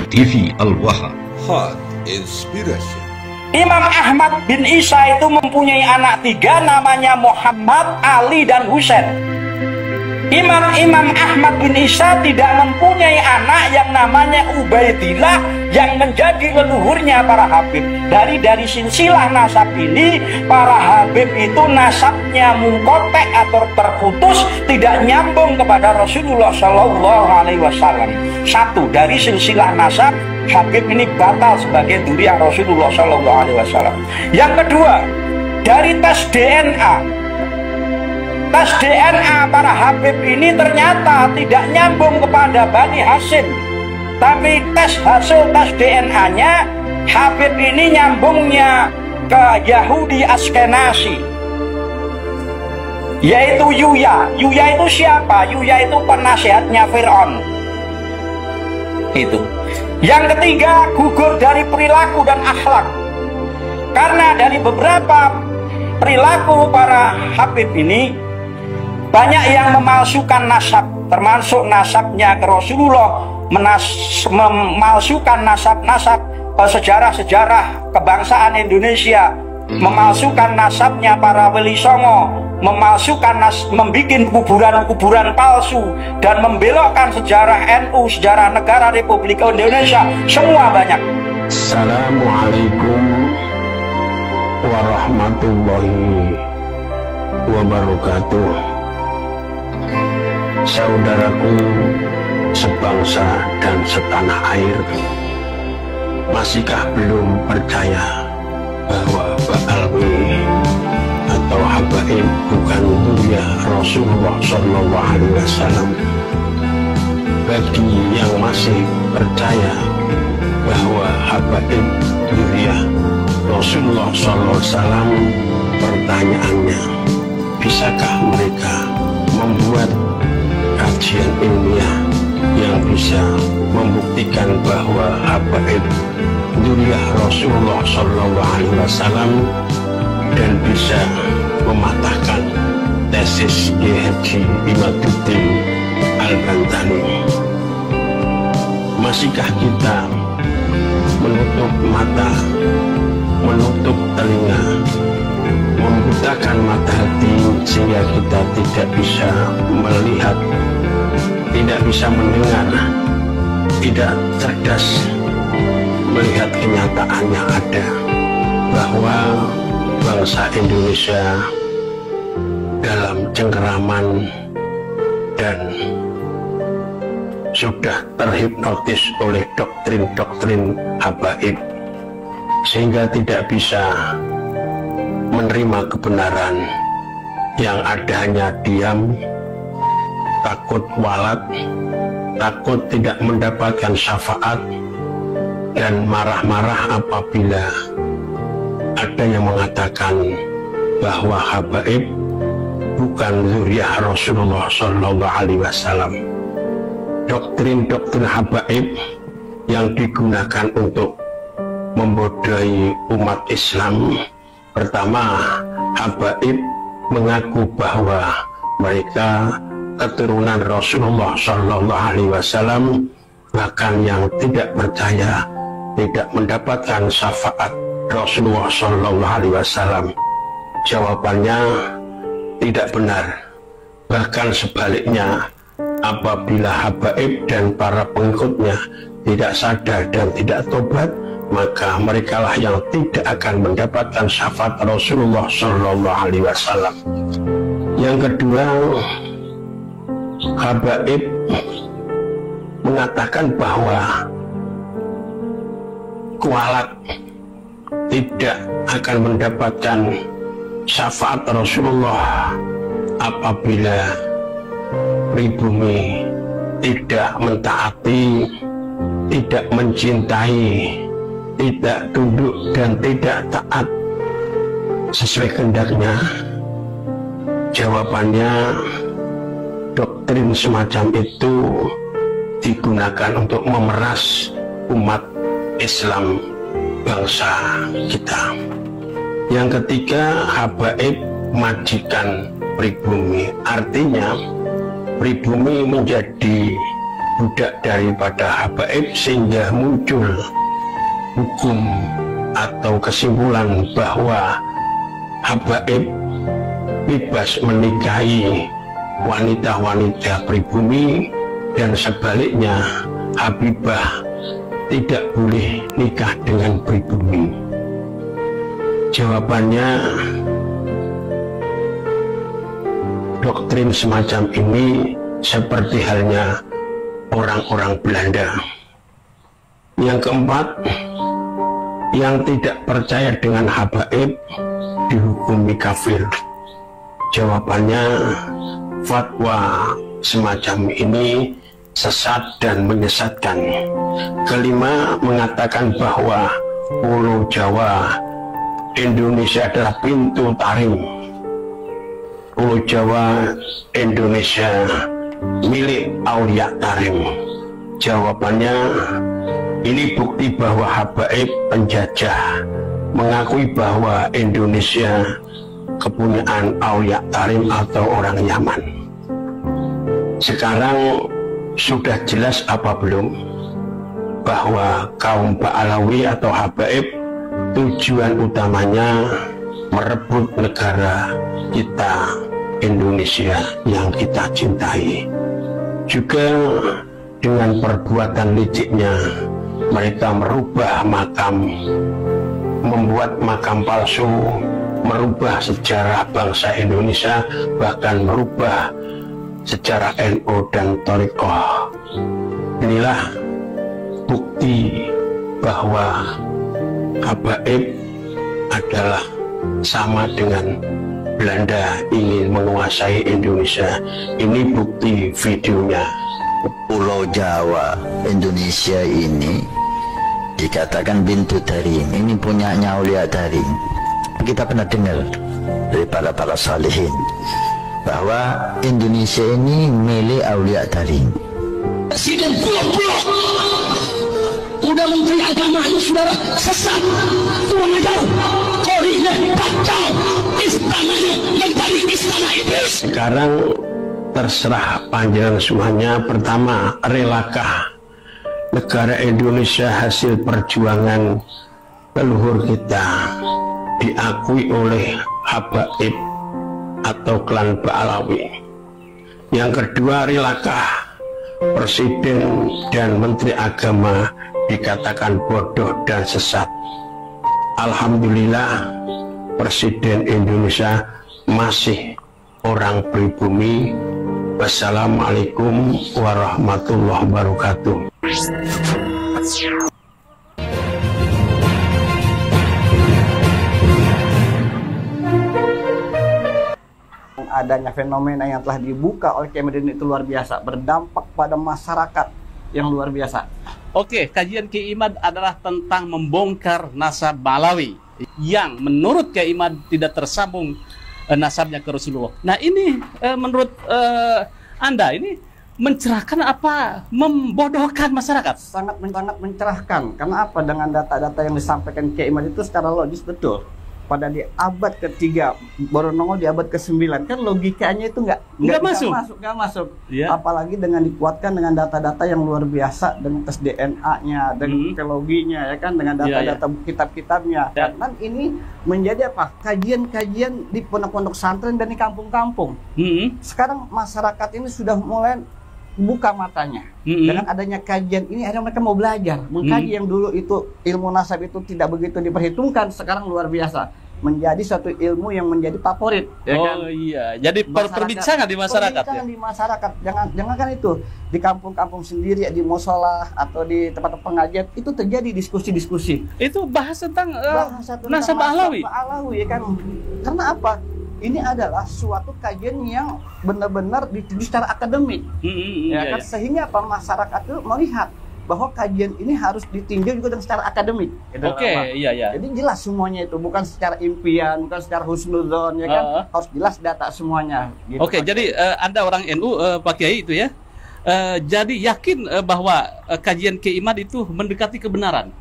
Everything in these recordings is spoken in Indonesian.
TV Al-Wahhab. Hot Inspiration. Imam Ahmad bin Isa itu mempunyai anak 3, namanya Muhammad, Ali, dan Husain. Imam Ahmad bin Isa tidak mempunyai anak yang namanya Ubaidillah yang menjadi leluhurnya para Habib. Dari silsilah nasab ini, para Habib itu nasabnya mungkotek atau terputus, tidak nyambung kepada Rasulullah Shallallahu Alaihi Wasallam. Satu, dari silsilah nasab Habib ini batal sebagai dzurriyyah Rasulullah Shallallahu Alaihi Wasallam. Yang kedua, dari tes DNA. Tes DNA para Habib ini ternyata tidak nyambung kepada Bani Hashim, tapi hasil tes DNA-nya Habib ini nyambungnya ke Yahudi Askenazi, yaitu Yuya. Yuya itu siapa? Yuya itu penasihatnya Fir'aun. Itu. Yang ketiga, gugur dari perilaku dan akhlak. Karena dari beberapa perilaku para Habib ini banyak yang memalsukan nasab, termasuk nasabnya ke Rasulullah, memalsukan nasab-nasab sejarah-sejarah kebangsaan Indonesia, memalsukan nasabnya para Wali Songo, memalsukan membuat kuburan-kuburan palsu, dan membelokkan sejarah NU, sejarah negara Republik Indonesia, semua banyak. Assalamualaikum warahmatullahi wabarakatuh. Saudaraku sebangsa dan setanah air, masihkah belum percaya bahwa Ba'alwi atau Habaib bukan dzurriyyah Rasulullah Shallallahu Alaihi Wasallam? Bagi yang masih percaya bahwa Habaib dzurriyyah Rasulullah Shallallahu Alaihi Wasallam, pertanyaannya, bisakah mereka membuat kajian ilmiah yang bisa membuktikan bahwa Habaib dzurriyyah Rasulullah Shallallahu Alaihi Wasallam dan bisa mematahkan tesis Haji Imaduddin Al-Bantani? Masihkah kita menutup mata, menutup telinga, membutakan mata hati sehingga kita tidak bisa melihat, tidak bisa mendengar, tidak cerdas melihat kenyataan yang ada bahwa bangsa Indonesia dalam cengkeraman dan sudah terhipnotis oleh doktrin-doktrin Habaib sehingga tidak bisa menerima kebenaran, yang ada hanya diam, takut walat, takut tidak mendapatkan syafaat, dan marah-marah apabila ada yang mengatakan bahwa Habaib bukan dzurriyyah Rasulullah Shallallahu Alaihi Wasallam. Doktrin-doktrin Habaib yang digunakan untuk membodohi umat Islam. Pertama, Habaib mengaku bahwa mereka keturunan Rasulullah Shallallahu Alaihi Wasallam, bahkan yang tidak percaya tidak mendapatkan syafaat Rasulullah Shallallahu Alaihi Wasallam. Jawabannya tidak benar. Bahkan sebaliknya, apabila Habaib dan para pengikutnya tidak sadar dan tidak tobat, maka merekalah yang tidak akan mendapatkan syafaat Rasulullah Shallallahu Alaihi Wasallam. Yang kedua, Habaib mengatakan bahwa kualat tidak akan mendapatkan syafaat Rasulullah apabila pribumi tidak mentaati, tidak mencintai, tidak tunduk dan tidak taat sesuai kehendaknya. Jawabannya, doktrin semacam itu digunakan untuk memeras umat Islam bangsa kita. Yang ketiga, Habaib majikan pribumi, artinya pribumi menjadi budak daripada habaib, sehingga muncul hukum atau kesimpulan bahwa habaib bebas menikahi wanita-wanita pribumi, dan sebaliknya habibah tidak boleh nikah dengan pribumi. Jawabannya, doktrin semacam ini seperti halnya orang-orang Belanda. Yang keempat, yang tidak percaya dengan habaib dihukumi kafir. Jawabannya, fatwa semacam ini sesat dan menyesatkan. Kelima, mengatakan bahwa Pulau Jawa Indonesia adalah pintu tarim. Pulau Jawa Indonesia milik Aulia Tarim. Jawabannya, ini bukti bahwa habaib penjajah mengakui bahwa Indonesia kepunyaan Aulia Tarim atau orang Yaman. Sekarang sudah jelas apa belum bahwa kaum Ba'alawi atau habaib tujuan utamanya merebut negara kita Indonesia yang kita cintai. Juga dengan perbuatan liciknya mereka merubah makam, membuat makam palsu, merubah sejarah bangsa Indonesia, bahkan merubah sejarah NU dan Thariqah. Inilah bukti bahwa habaib adalah sama dengan Belanda ingin menguasai Indonesia. Ini bukti videonya. Pulau Jawa Indonesia ini dikatakan bintu tarim, ini punyanya Aulia Tarim. Kita pernah dengar dari para salihin bahwa Indonesia ini milik Aulia Tarim. Presiden bulog-bulog udah menteri agama itu saudara sesat, kurang ajar, korinya kacau, istananya yang dari istana iblis. Sekarang terserah panjenengan semuanya. Pertama, relakah negara Indonesia hasil perjuangan leluhur kita diakui oleh habaib atau klan Ba'alawi? Yang kedua, relakah presiden dan menteri agama dikatakan bodoh dan sesat? Alhamdulillah, presiden Indonesia masih orang pribumi. Wassalamualaikum warahmatullahi wabarakatuh. Adanya fenomena yang telah dibuka oleh Kemudian itu luar biasa, berdampak pada masyarakat yang luar biasa. Oke, kajian Kiai Imad adalah tentang membongkar nasab Ba'alawi yang menurut Kiai Imad tidak tersambung nasabnya ke Rasulullah. Nah ini menurut Anda ini mencerahkan apa membodohkan masyarakat? Sangat mencerahkan. Karena apa? Dengan data-data yang disampaikan Kiai Imad itu secara logis betul. Pada di abad ketiga baru nongol di abad ke-9, kan logikanya itu nggak masuk. Yeah. Apalagi dengan dikuatkan dengan data-data yang luar biasa, dengan tes DNA-nya, dengan teknologinya, ya kan, dengan data-data kitab-kitabnya. Dan ini menjadi apa? Kajian-kajian di pondok-pondok santren dan di kampung-kampung. Sekarang masyarakat ini sudah mulai buka matanya. Dengan adanya kajian ini, akhirnya mereka mau belajar mengkaji yang dulu itu ilmu nasab itu tidak begitu diperhitungkan, sekarang luar biasa menjadi suatu ilmu yang menjadi favorit, ya kan? Oh iya, jadi perbincangan di masyarakat. Perbincangan di masyarakat, jangan kan itu di kampung-kampung sendiri, di musola atau di tempat pengajian itu terjadi diskusi-diskusi. Itu bahas tentang nasab Ba'alawi, ya kan? Karena apa? Ini adalah suatu kajian yang benar-benar secara akademik, kan? Sehingga apa, masyarakat itu melihat bahwa kajian ini harus ditinjau juga dengan secara akademik. Oke, iya. Jadi jelas semuanya itu, bukan secara impian, bukan secara husnudzon, ya kan? Harus jelas data semuanya. Gitu, Oke, jadi Anda orang NU, Pak Kiai itu ya, Jadi yakin bahwa kajian Kiai Imad itu mendekati kebenaran.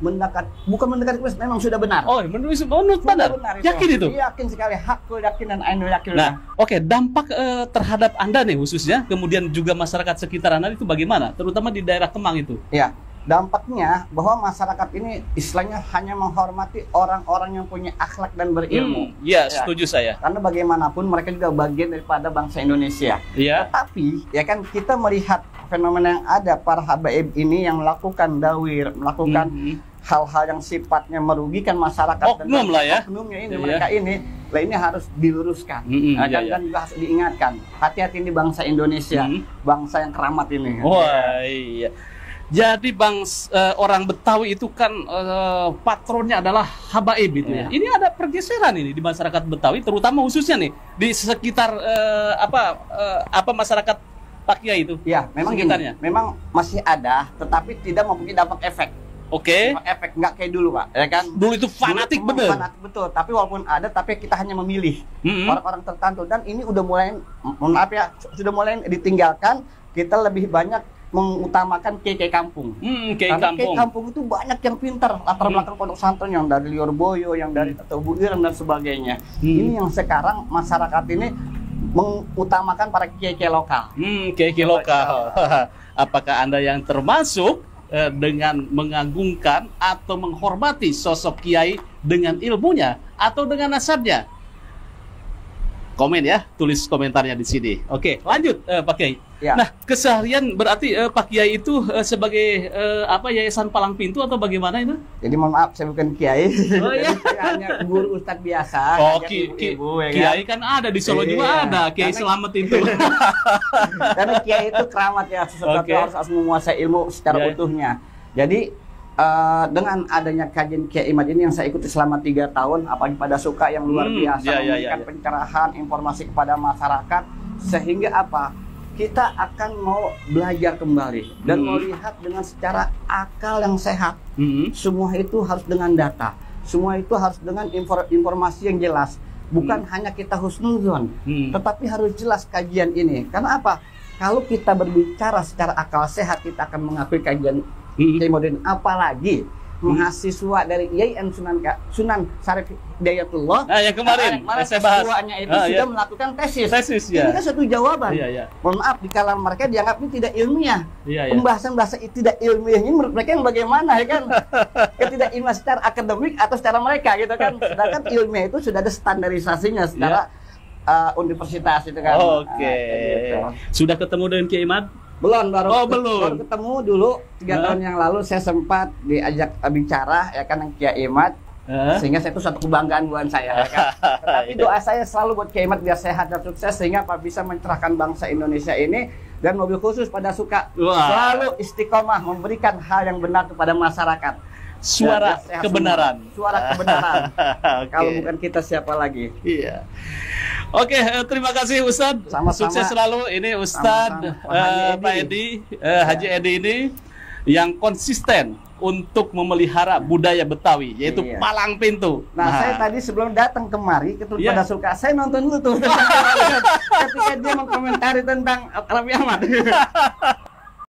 Bukan mendekati kebenaran, memang sudah benar. Oh, menurut benar. Yakin itu? Yakin sekali, hakul yakin dan ainul yakin. Nah, oke, dampak terhadap Anda nih khususnya, kemudian juga masyarakat sekitar Anda itu bagaimana? Terutama di daerah Kemang itu. Ya, dampaknya bahwa masyarakat ini istilahnya hanya menghormati orang-orang yang punya akhlak dan berilmu. Ya, setuju saya. Karena bagaimanapun mereka juga bagian daripada bangsa Indonesia. Iya. Tetapi ya kan kita melihat fenomena yang ada, para habaib ini yang melakukan dawir, melakukan hal-hal yang sifatnya merugikan masyarakat. Oknum lah ya. Oknumnya ini, mereka ini harus diluruskan. Dan juga harus diingatkan. Hati-hati di bangsa Indonesia, bangsa yang keramat ini. Wah, iya. Jadi orang Betawi itu kan patronnya adalah habaib itu ya. Ini ada pergeseran ini di masyarakat Betawi, terutama khususnya nih di sekitar masyarakat Pak Kiai itu. Ya, memang sekitarnya. Memang masih ada, tetapi tidak mempunyai dampak efek. Oke. Efek nggak kayak dulu, Pak. Ya kan? Dulu itu fanatik bener. Fanatik betul. Tapi walaupun ada, tapi kita hanya memilih orang-orang tertentu. Dan ini udah mulai, mohon maaf ya, sudah mulai ditinggalkan. Kita lebih banyak mengutamakan kiai kampung. Kiai kampung itu banyak yang pintar, latar belakang pondok pesantren yang dari Liorboyo, yang dari Tebu Ireng dan sebagainya. Ini yang sekarang masyarakat ini mengutamakan para kiai lokal. Kiai lokal. Apakah Anda yang termasuk dengan mengagungkan atau menghormati sosok kiai dengan ilmunya atau dengan nasabnya? Komen ya, tulis komentarnya di sini. Oke, lanjut Pak Kiai. Ya. Nah, keseharian berarti Pak Kiai itu sebagai yayasan palang pintu atau bagaimana itu? Jadi mohon maaf, saya bukan kiai. Oh iya. Saya hanya guru ustadz biasa. Oh, kiai kan ada di Solo juga ada Kiai Selamat itu. Karena kiai itu keramat ya, sesuatu harus menguasai ilmu secara utuhnya. Jadi dengan adanya kajian Kiai Imad ini yang saya ikuti selama 3 tahun, apalagi pada suka yang luar biasa, memberikan pencerahan, informasi kepada masyarakat, sehingga kita akan mau belajar kembali dan melihat dengan secara akal yang sehat. Semua itu harus dengan data, semua itu harus dengan informasi yang jelas, bukan hanya kita husnuzon, tetapi harus jelas kajian ini. Karena kalau kita berbicara secara akal sehat, kita akan mengakui kajian Kiai Modin, apalagi mahasiswa dari IAIN Sunan Syarif Hidayatullah yang kemarin saya bahas itu sudah melakukan tesis ya. Ini kan satu jawaban. Mohon maaf, di kalangan mereka dianggap ini tidak ilmiah. Pembahasan bahasa tidak ilmiah ini menurut mereka yang bagaimana ya kan? Ketidakilmuan secara akademik atau secara mereka gitu kan. Sedangkan ilmiah itu sudah ada standarisasinya secara universitas itu kan. Gitu. Sudah ketemu dengan Kiai Imad? Belum. Belum ketemu dulu 3 tahun yang lalu. Saya sempat diajak bicara ya kan Kiai Imad, sehingga saya itu suatu kebanggaan buat saya ya kan. Tapi doa saya selalu buat Kiai Imad biar sehat dan sukses, sehingga bisa mencerahkan bangsa Indonesia ini, dan mobil khusus pada suka selalu istiqomah memberikan hal yang benar kepada masyarakat. Suara kebenaran. Suara kebenaran. Kalau bukan kita siapa lagi? Iya. Oke, terima kasih Ustadz. Sukses selalu. Ini Ustadz Pak Edi, Haji Edi ini yang konsisten untuk memelihara budaya Betawi, yaitu palang pintu. Nah, saya tadi sebelum datang kemari pada suka, saya nonton dulu tuh ketika dia mengkomentari tentang Raffi Ahmad.